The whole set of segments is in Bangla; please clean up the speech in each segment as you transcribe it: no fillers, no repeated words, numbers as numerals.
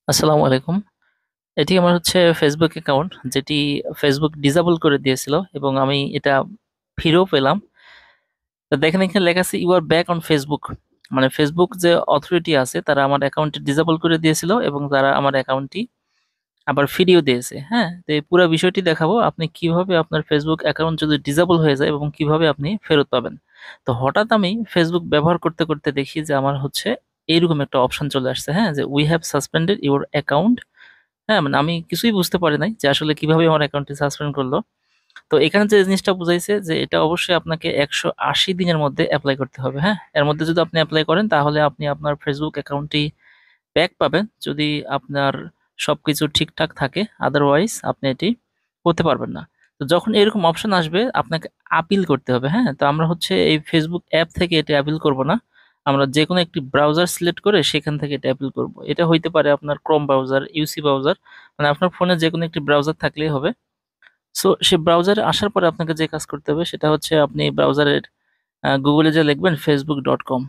আসসালামু আলাইকুম। এটি আমার হচ্ছে ফেসবুক অ্যাকাউন্ট, যেটি ফেসবুক ডিসেবল করে দিয়েছিল এবং আমি এটা ফিরেও পেলাম। তো দেখেন এখানে লেখা আছে you are back on Facebook. মানে ফেসবুক যে অথরিটি আছে তারা আমার অ্যাকাউন্টটি ডিসেবল করে দিয়েছিল এবং তারা আমার অ্যাকাউন্টটি আবার ফিরিয়েও দিয়েছে। হ্যাঁ, তো এই পুরো বিষয়টি দেখাবো আপনি কিভাবে আপনার ফেসবুক অ্যাকাউন্ট যদি ডিসেবল হয়ে যায় এবং কিভাবে আপনি ফেরত পাবেন। তো হঠাৎ আমি ফেসবুক ব্যবহার করতে করতে দেখি যে আমার হচ্ছে এইরকম একটা অপশন চলে আসছে, হ্যাঁ, যে we have suspended your account. হ্যাঁ, মানে আমি কিছুই বুঝতে পারি নাই যে আসলে কিভাবে আমার অ্যাকাউন্টটি সাসপেন্ড করলো। তো এখানে যে জিনিসটা বুঝাইছে যে এটা অবশ্যই আপনাকে 180 দিনের মধ্যে অ্যাপ্লাই করতে হবে। হ্যাঁ, এর মধ্যে যদি আপনি অ্যাপ্লাই করেন তাহলে আপনি আপনার ফেসবুক অ্যাকাউন্টটি ব্যাক পাবেন, যদি আপনার সবকিছু ঠিকঠাক থাকে। আদারওয়াইজ আপনি এটি করতে পারবেন না। তো যখন এরকম অপশন আসবে আপনাকে আপিল করতে হবে। হ্যাঁ, তো আমরা হচ্ছে এই ফেসবুক অ্যাপ থেকে এটি আপিল করব না, আমরা যে কোনো একটি ব্রাউজার সিলেক্ট করে সেখান থেকে এটা অ্যাপিল করব। এটা হইতে পারে আপনার ক্রোম ব্রাউজার, ইউসি ব্রাউজার, মানে আপনার ফোনে যে কোনো একটি ব্রাউজার থাকলেই হবে। সো সে ব্রাউজারে আসার পরে আপনাকে যে কাজ করতে হবে সেটা হচ্ছে আপনি ব্রাউজারের গুগলে যে লিখবেন facebook.com।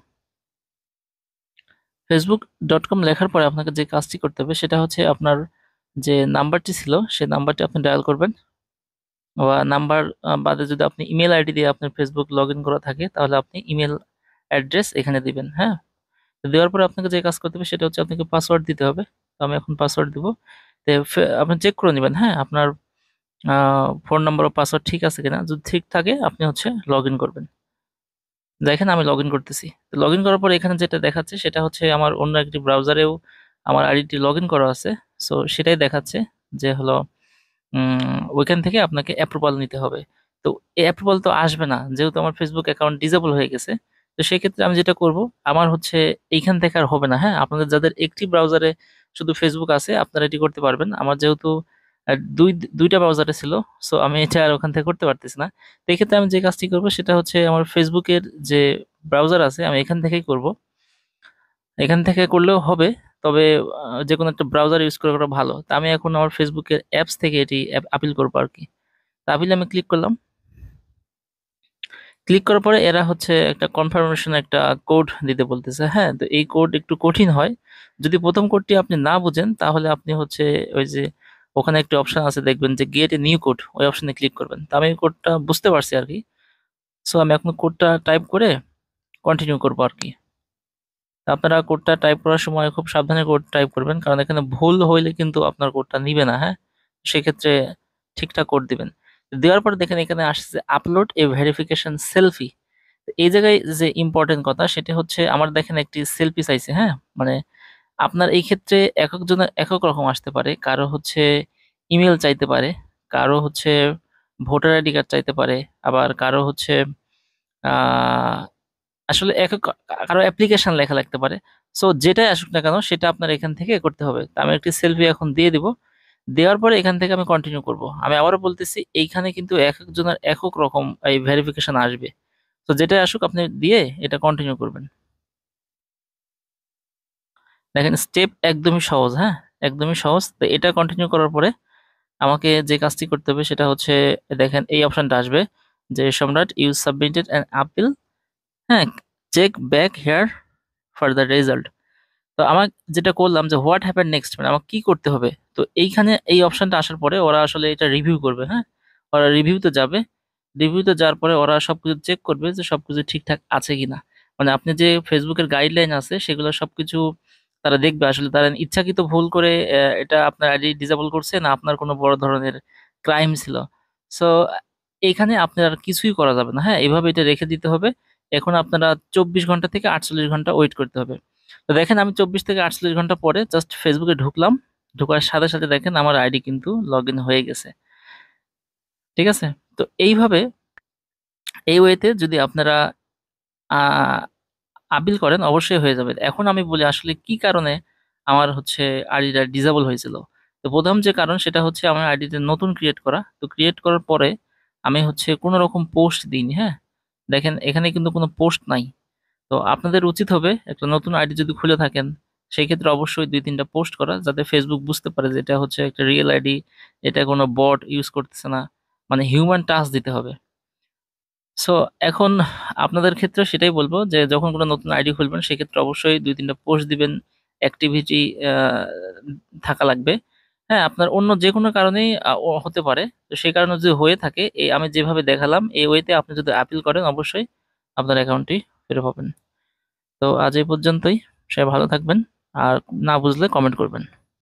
facebook.com লেখার পরে আপনাকে যে কাজটি করতে হবে সেটা হচ্ছে আপনার যে নাম্বারটি ছিল সেই নাম্বারটি আপনি ডায়াল করবেন, বা নাম্বার বাদে যদি আপনি ইমেল আইডি দিয়ে আপনার ফেসবুক লগ ইন করা থাকে তাহলে আপনি ইমেল অ্যাড্রেস এখানে দিবেন। হ্যাঁ, তো দেওয়ার পরে আপনাকে যে কাজ করতে হবে সেটা হচ্ছে আপনাকে পাসওয়ার্ড দিতে হবে। তো আমি এখন পাসওয়ার্ড দিব। তো আপনি চেক করে নেবেন, হ্যাঁ, আপনার ফোন নাম্বার ও পাসওয়ার্ড ঠিক আছে কিনা। যদি ঠিক থাকে আপনি হচ্ছে লগ ইন করবেন। দেখেন আমি লগ ইন করতেছি। লগ ইন করার পর এখানে যেটা দেখাচ্ছে সেটা হচ্ছে আমার অন্য একটি ব্রাউজারেও আমার আইডিটি লগ ইন করা আছে। সো সেটাই দেখাচ্ছে যে হলো ওইখান থেকে আপনাকে অ্যাপ্রুভাল নিতে হবে। তো এই অ্যাপ্রুভাল তো আসবে না যেহেতু আমার ফেসবুক অ্যাকাউন্ট ডিসেবল হয়ে গেছে। তো সেক্ষেত্রে আমি যেটা করব, আমার হচ্ছে এইখান থেকে আর হবে না। হ্যাঁ, আপনাদের যাদের একটি ব্রাউজারে শুধু ফেসবুক আছে আপনারা এটি করতে পারবেন। আমার যেহেতু দুইটা ব্রাউজারে ছিল, সো আমি এটা আর ওখান থেকে করতে পারতেছি না। তো এক্ষেত্রে আমি যে কাজটি করব সেটা হচ্ছে আমার ফেসবুকের যে ব্রাউজার আছে আমি এখান থেকেই করব। এখান থেকে করলেও হবে, তবে যে কোনো একটা ব্রাউজার ইউজ করা ভালো। তা আমি এখন আমার ফেসবুকের অ্যাপস থেকে এটি আপিল করবো আর কি। তা আপিলে আমি ক্লিক করলাম। ক্লিক করার পরে এরা হচ্ছে একটা কনফার্মেশন একটা কোড দিতে বলতেছে। হ্যাঁ, তো এই কোড একটু কঠিন হয়। যদি প্রথম কোডটি আপনি না বুঝেন তাহলে আপনি হচ্ছে ওই যে ওখানে একটা অপশন আছে দেখবেন যে গেট এ নিউ কোড, ওই অপশনে ক্লিক করবেন। তা আমি কোডটা বুঝতে পারছি আর কি। সো আমি এখন কোডটা টাইপ করে কন্টিনিউ করবো আর কি। তা আপনারা কোডটা টাইপ করার সময় খুব সাবধানে কোড টাইপ করবেন, কারণ এখানে ভুল হইলে কিন্তু আপনার কোডটা নিবে না। হ্যাঁ, সেক্ষেত্রে ঠিকঠাক কোড দিবেন। দেওয়ার পর দেখেন এখানে আসছে আপলোড এ ভেরিফিকেশন সেলফি। এই জায়গায় যে ইম্পর্টেন্ট কথা সেটা হচ্ছে আমার দেখেন একটি সেলফি চাইছে। হ্যাঁ, মানে আপনার এই ক্ষেত্রে একক জনের একক রকম আসতে পারে, কারো হচ্ছে ইমেল চাইতে পারে, কারো হচ্ছে ভোটার আইডি কার্ড চাইতে পারে, আবার কারো হচ্ছে আহ আসলে একক, কারো অ্যাপ্লিকেশন লেখা লাগতে পারে। সো যেটাই আসুক না কেন সেটা আপনার এখান থেকে করতে হবে। তো আমি একটি সেলফি এখন দিয়ে দিব। দেওয়ার পরে এখান থেকে আমি কন্টিনিউ করব। আমি আবারও বলতেছি এইখানে কিন্তু এক একজনের একক রকম এই ভেরিফিকেশন আসবে। তো যেটাই আসুক আপনি দিয়ে এটা কন্টিনিউ করবেন। দেখেন স্টেপ একদমই সহজ। হ্যাঁ, একদমই সহজ। তো এটা কন্টিনিউ করার পরে আমাকে যে কাজটি করতে হবে সেটা হচ্ছে দেখেন এই অপশনটা আসবে যে Samrat you submitted an appeal. হ্যাঁ, check back here for the result. তো আমার যেটা করলাম যে হোয়াট হ্যাপেন নেক্সট, মানে আমার কি করতে হবে। তো এইখানে এই অপশনটা আসার পরে ওরা আসলে এটা রিভিউ করবে। হ্যাঁ, ওরা রিভিউতে যাবে। রিভিউতে যাওয়ার পরে ওরা সবকিছু চেক করবে যে সবকিছু ঠিকঠাক আছে কিনা। মানে আপনি যে ফেসবুকের গাইডলাইন আছে সেগুলো সবকিছু তারা দেখবে আসলে তারা ইচ্ছাকৃত ভুল করে এটা আপনার আইডি ডিসেবল করছে না আপনার কোনো বড় ধরনের ক্রাইম ছিল। সো এইখানে আপনার আর কিছুই করা যাবে না। হ্যাঁ, এইভাবে এটা রেখে দিতে হবে। এখন আপনারা 24 ঘন্টা থেকে 48 ঘন্টা ওয়েট করতে হবে। তো দেখেন আমি 24 থেকে 48 ঘন্টা পরে জাস্ট ফেসবুকে ঢুকলাম। ঢোকার সাথে সাথে দেখেন আমার আইডি কিন্তু লগ ইন হয়ে গেছে। ঠিক আছে, তো এইভাবে এই ওয়েতে যদি আপনারা আহ আপিল করেন অবশ্যই হয়ে যাবে। এখন আমি বলি আসলে কি কারণে আমার হচ্ছে আইডিটা ডিসেবল হয়েছিল। তো প্রথম যে কারণ সেটা হচ্ছে আমার আইডিতে নতুন ক্রিয়েট করা। তো ক্রিয়েট করার পরে আমি হচ্ছে কোনো রকম পোস্ট দিইনি। হ্যাঁ, দেখেন এখানে কিন্তু কোনো পোস্ট নাই। তো আপনাদের উচিত হবে একটা নতুন আইডি যদি খুলে থাকেন সেই ক্ষেত্রে অবশ্যই 2-3টা পোস্ট করা, যাতে ফেসবুক বুঝতে পারে যে এটা হচ্ছে একটা রিয়েল আইডি, এটা কোনো বট ইউজ করতেছে না। মানে হিউম্যান টাচ দিতে হবে। সো এখন আপনাদের ক্ষেত্রে সেটাই বলবো যে যখন কোনো নতুন আইডি খুলবেন সেক্ষেত্রে অবশ্যই 2-3টা পোস্ট দিবেন, অ্যাক্টিভিটি থাকা লাগবে। হ্যাঁ, আপনার অন্য যে কোনো কারণেই হতে পারে। তো সেই কারণে যদি হয়ে থাকে, এই আমি যেভাবে দেখালাম এই ওয়েতে আপনি যদি আপিল করেন, অবশ্যই আপনার অ্যাকাউন্টটি ফিরে পাবেন। তো আজ এই পর্যন্তই। সবাই ভালো থাকবেন। আর না বুঝলে কমেন্ট করবেন।